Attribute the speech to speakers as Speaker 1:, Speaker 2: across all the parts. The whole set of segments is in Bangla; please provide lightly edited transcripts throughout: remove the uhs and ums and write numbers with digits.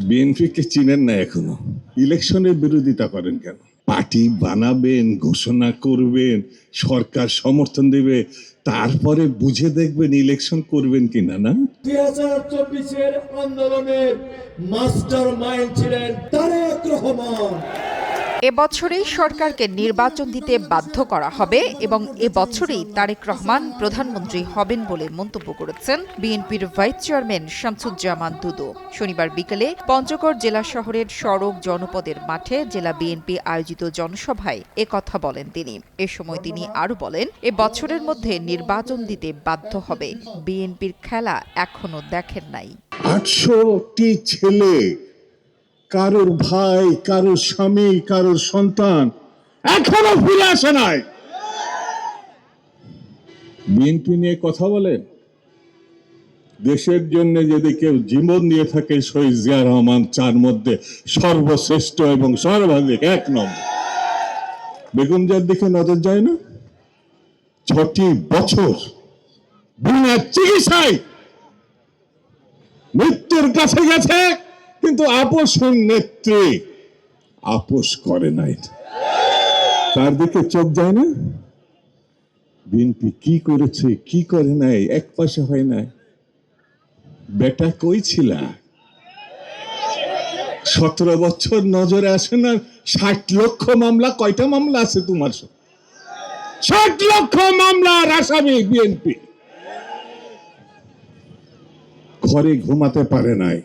Speaker 1: বিএনপিকে চিনেন না এখনো, ইলেকশনের বিরোধিতা করেন কেন? পার্টি বানাবেন, ঘোষণা করবেন, সরকার সমর্থন দেবে, তারপরে বুঝে দেখবেন ইলেকশন করবেন কিনা। না,
Speaker 2: 2024-এর আন্দোলনের মাস্টার মাইন্ড ছিলেন তারেক রহমান।
Speaker 3: এবছরেই সরকারকে নির্বাচন দিতে বাধ্য করা হবে এবং এবছরেই তারেক রহমান প্রধানমন্ত্রী হবেন বলে মন্তব্য করেছেন বিএনপির ভাইস চেয়ারম্যান শামসুজ্জামান দুদু। শনিবার বিকেলে পঞ্চগড় জেলা শহরের সড়ক জনপদের মাঠে জেলা বিএনপি আয়োজিত জনসভায় একথা বলেন তিনি। এ সময় তিনি আরও বলেন, এ বছরের মধ্যে নির্বাচন দিতে বাধ্য হবে। বিএনপির খেলা এখনো দেখেন নাই।
Speaker 1: 800টি ছেলে, কারোর ভাই, কারোর স্বামী, কারোর সন্তান এখনো ফিরে আসে নাই। বিএনপি নিয়ে কথা বলেন। দেশের জন্য যদি কেউ জীবন দিয়ে থাকে, শহীদ জিয়া রহমান চার মধ্যে সর্বশ্রেষ্ঠ এবং সর্বাধিক 1 নম্বর। বেগম জিয়ার দিকে নজর যায় না? 6টি বছর বিনা চিকিৎসায় মৃত্যুর কাছে গেছে, কিন্তু আপোষের নেত্রী আপোষ করে নাই। তার দিকে চোখ যায় না? বিএনপি কি করেছে, কি করে নাই, এক পাশে হয় নাই। বেটা কই ছিলা? 17 বছর নজরে আসে না? 60 লক্ষ মামলা, কয়টা মামলা আছে তোমার? 60 লক্ষ মামলার আসামি বিএনপি। ঘরে ঘুমাতে পারে নাই,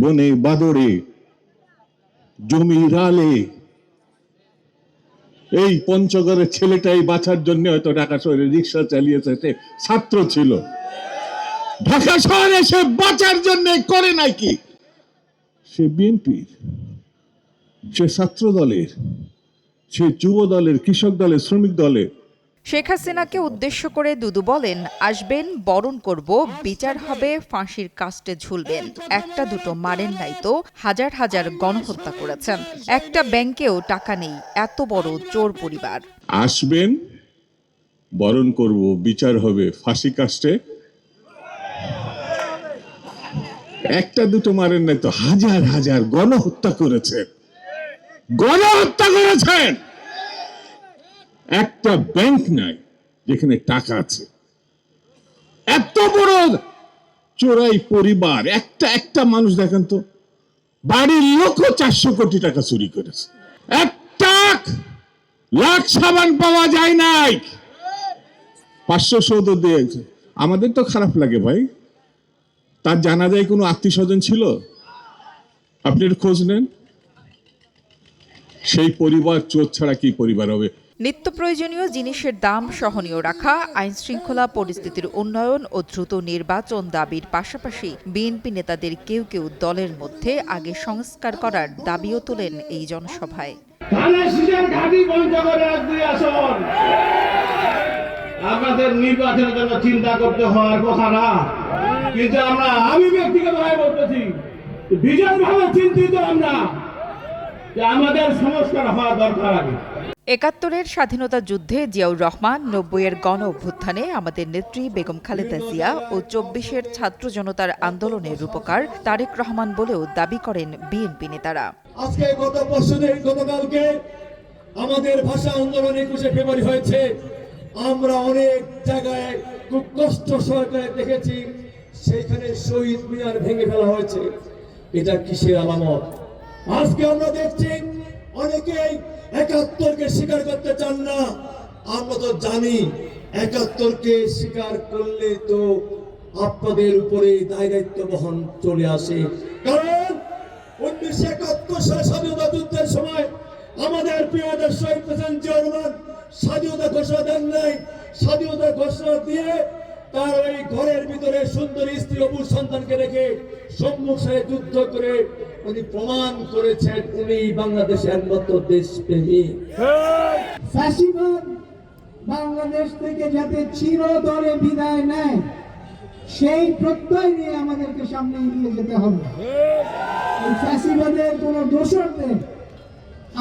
Speaker 1: বনে বাদরে, জমি রালে। এই পঞ্চগড়ের ছেলেটাই বাঁচার জন্য হয়তো ঢাকা শহরে রিক্সা চালিয়েছে, ছাত্র ছিল। ঢাকা শহরে সে বাঁচার জন্য করে নাই কি? সে বিএনপির, সে ছাত্র দলের, সে যুব দলের, কৃষক দলের, শ্রমিক দলের।
Speaker 3: শেখ হাসিনাকে উদ্দেশ্য করে দুদু বলেন, আসবেন, বরণ করব, বিচার হবে, ফাঁসির কাস্টে ঝুলবেন। একটা দুটো মারেন নাই তো, হাজার হাজার গণহত্যা করেছেন। একটা ব্যাংকেও টাকা নেই, এত বড় চোর পরিবার।
Speaker 1: আসবেন, বরণ করব, বিচার হবে, ফাঁসি কাস্টে। একটা দুটো মারেন নাই তো, হাজার হাজার গণহত্যা করেছেন, গণহত্যা করেছেন। একটা ব্যাংক নাই যেখানে টাকা আছে। এত বড় চোরাই পরিবার, একটা মানুষ দেখেন তো, বাড়ির লোকও 400 কোটি টাকা চুরি করেছে। 1 লাখ সাবান পাওয়া যায় নাই, 500 সৌদ দিয়েছে। আমাদের তো খারাপ লাগে ভাই। তার জানা যায় কোনো আত্মীয় স্বজন ছিল? আপনি একটু খোঁজ নেন। সেই পরিবার চোর ছাড়া কি পরিবার হবে?
Speaker 3: নিত্য প্রয়োজনীয় জিনিসের দাম সহনীয় রাখা, আইন শৃঙ্খলা পরিস্থিতির উন্নয়ন ও দ্রুত নির্বাচন দাবির পাশাপাশি বিএনপি নেতাদের কেউ কেউ দলের মধ্যে আগে সংস্কার করার দাবিও তোলেন এই জনসভায়।
Speaker 2: আমাদের নির্বাচনের জন্য চিন্তা করতে হওয়ার কথা না, কিন্তু আমি ব্যক্তিগতভাবে বলতেছি, বিজয়ভাবে চিন্তিত আমরা যে আমাদের সংস্কার হওয়া দরকার। আগে
Speaker 3: ৭১-এর স্বাধীনতা যুদ্ধে জিয়াউর রহমান, ৯০-এর গণ অভ্যুত্থানে আমাদের নেত্রী বেগম খালেদা জিয়া ও ২৪-এর ছাত্র জনতার আন্দোলনের রূপকার তারেক রহমান বলেও দাবি করেন বিএনপি নেতারা।
Speaker 2: আজকে গতকালকে আমাদের ভাষা আন্দোলন ২১শে ফেব্রুয়ারি হয়েছে। আমরা অনেক জায়গায় খুব কষ্ট সহকারে দেখেছি, সেইখানে শহীদ মিনার ভেঙে ফেলা হয়েছে। এটা কিসের আলামত? আজকে আমরা দেখছি অনেকেই ৭১কে স্বীকার করতে চান না। আমরা তো জানি ৭১কে স্বীকার করলে তো আপনাদের উপরে দায়িত্ব বহন চলে আসে। কারণ ১৯৭১ সালে স্বাধীনতা যুদ্ধের সময় আমাদের প্রিয় দেশ শহীদ প্রেসিডেন্ট জিয়াউর রহমান স্বাধীনতা ঘোষণা দেন নাই। স্বাধীনতা ঘোষণা দিয়ে তার ওই ঘরের ভিতরে সুন্দরী স্ত্রী অপুর সন্তানকে রেখে সম্মুখ সাথে যুদ্ধ করে উনি প্রমাণ করেছেন উনি বাংলাদেশের একমাত্র দেশপ্রেমী।
Speaker 4: ফ্যাসিবাদ বাংলাদেশ থেকে যাতে চিরতরে বিদায় নেয়, সেই প্রত্যয় নিয়ে আমাদেরকে সামনে এগিয়ে যেতে হবে। এই ফ্যাসিবাদের কোনো দোষরদের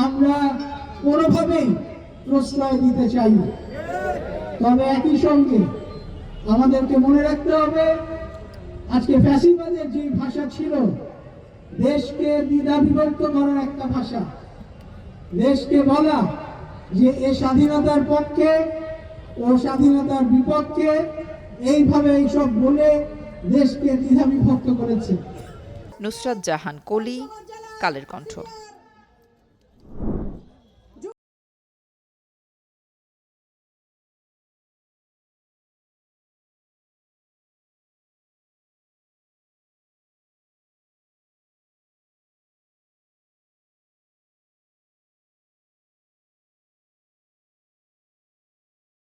Speaker 4: আমরা কোনোভাবেই প্রশ্রয় দিতে চাই না। তবে একই সঙ্গে আমাদেরকে মনে রাখতে হবে, আজকে ফ্যাসিবাদের যে ভাষা ছিল দেশকে দ্বিধা বিভক্ত করার একটা ভাষা, দেশকে বলা যে এ স্বাধীনতার পক্ষে ও স্বাধীনতার বিপক্ষে, এইভাবে এইসব বলে দেশকে দ্বিধা বিভক্ত করেছে।
Speaker 3: নুসরাত জাহান কলি, কালের কণ্ঠ।